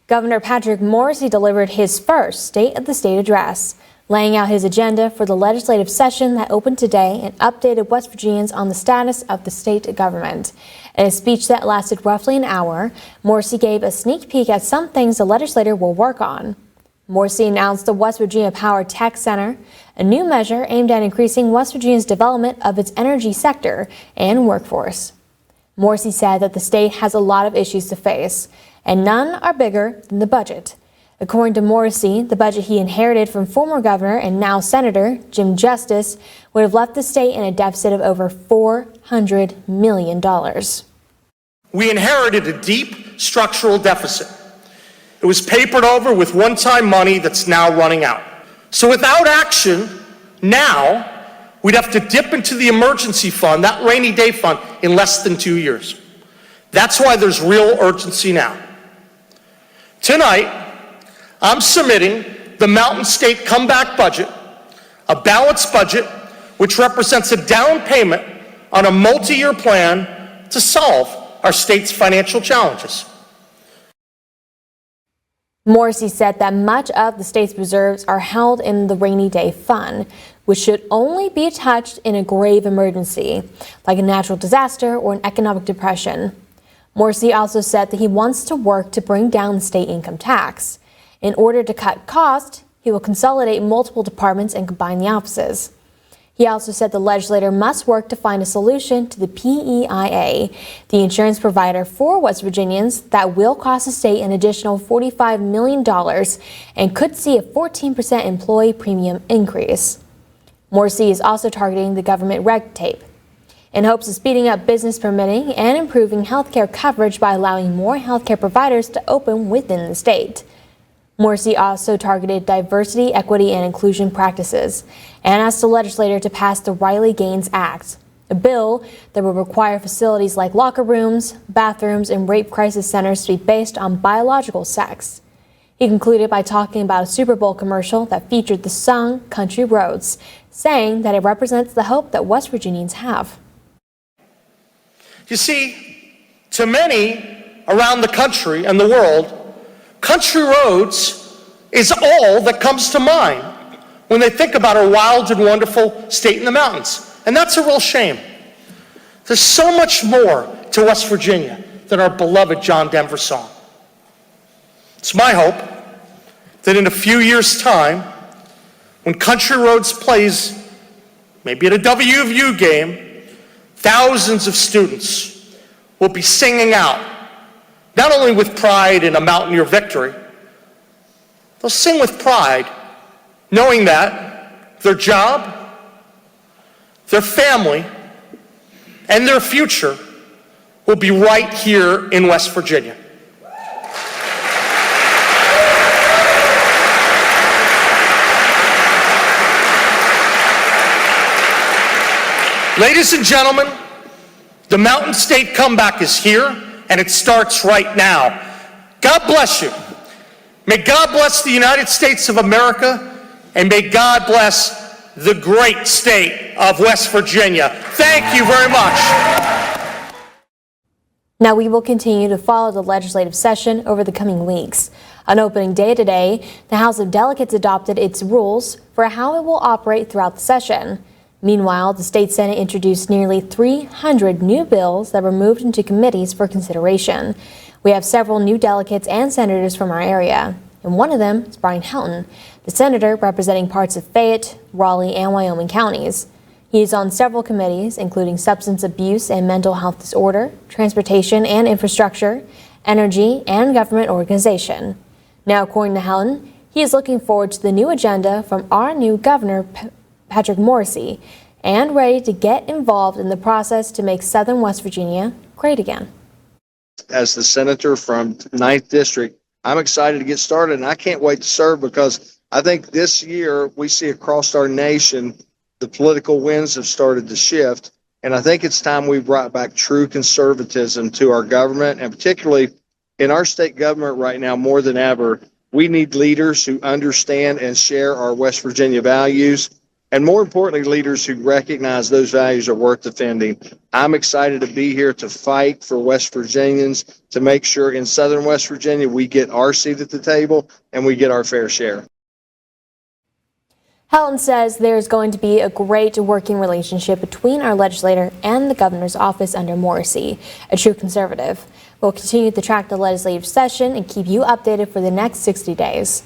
Governor Patrick Morrisey delivered his first State of the State address, laying out his agenda for the legislative session that opened today and updated West Virginians on the status of the state government. In a speech that lasted roughly an hour, Morrisey gave a sneak peek at some things the legislature will work on. Morrisey announced the West Virginia Power Tech Center, a new measure aimed at increasing West Virginia's development of its energy sector and workforce. Morrisey said that the state has a lot of issues to face, and none are bigger than the budget. According to Morrisey, the budget he inherited from former governor and now Senator Jim Justice would have left the state in a deficit of over $400 million. We inherited a deep structural deficit. It was papered over with one-time money that's now running out. So without action now, we'd have to dip into the emergency fund, that rainy day fund, in less than 2 years. That's why there's real urgency now. Tonight, I'm submitting the Mountain State Comeback Budget, a balanced budget which represents a down payment on a multi-year plan to solve our state's financial challenges. Morrisey said that much of the state's reserves are held in the rainy day fund, which should only be touched in a grave emergency, like a natural disaster or an economic depression. Morrisey also said that he wants to work to bring down the state income tax. In order to cut costs, he will consolidate multiple departments and combine the offices. He also said the legislature must work to find a solution to the PEIA, the insurance provider for West Virginians that will cost the state an additional $45 million and could see a 14% employee premium increase. Morrisey is also targeting the government red tape in hopes of speeding up business permitting and improving healthcare coverage by allowing more healthcare providers to open within the state. Morrisey also targeted diversity, equity, and inclusion practices and asked the legislature to pass the Riley-Gaines Act, a bill that would require facilities like locker rooms, bathrooms, and rape crisis centers to be based on biological sex. He concluded by talking about a Super Bowl commercial that featured the song Country Roads, saying that it represents the hope that West Virginians have. You see, to many around the country and the world, country roads is all that comes to mind when they think about our wild and wonderful state in the mountains. And that's a real shame. There's so much more to West Virginia than our beloved John Denver song. It's my hope that in a few years' time, when Country Roads plays, maybe at a WVU game, thousands of students will be singing out, not only with pride in a Mountaineer victory, they'll sing with pride, knowing that their job, their family, and their future will be right here in West Virginia. Ladies and gentlemen, the Mountain State Comeback is here, and it starts right now. God bless you. May God bless the United States of America, and may God bless the great state of West Virginia. Thank you very much. Now we will continue to follow the legislative session over the coming weeks. On opening day today, the House of Delegates adopted its rules for how it will operate throughout the session. Meanwhile, the state Senate introduced nearly 300 new bills that were moved into committees for consideration. We have several new delegates and senators from our area, and one of them is Brian Helton, the senator representing parts of Fayette, Raleigh, and Wyoming counties. He is on several committees, including substance abuse and mental health disorder, transportation and infrastructure, energy, and government organization. Now, according to Helton, he is looking forward to the new agenda from our new governor, Patrick Morrisey, and ready to get involved in the process to make Southern West Virginia great again. As the senator from 9th District, I'm excited to get started, and I can't wait to serve because I think this year we see across our nation the political winds have started to shift, and I think it's time we brought back true conservatism to our government, and particularly in our state government right now more than ever, we need leaders who understand and share our West Virginia values. and more importantly, leaders who recognize those values are worth defending. I'm excited to be here to fight for West Virginians, to make sure in Southern West Virginia we get our seat at the table and we get our fair share. Helton says there's going to be a great working relationship between our legislator and the governor's office under Morrisey, a true conservative. We'll continue to track the legislative session and keep you updated for the next 60 days.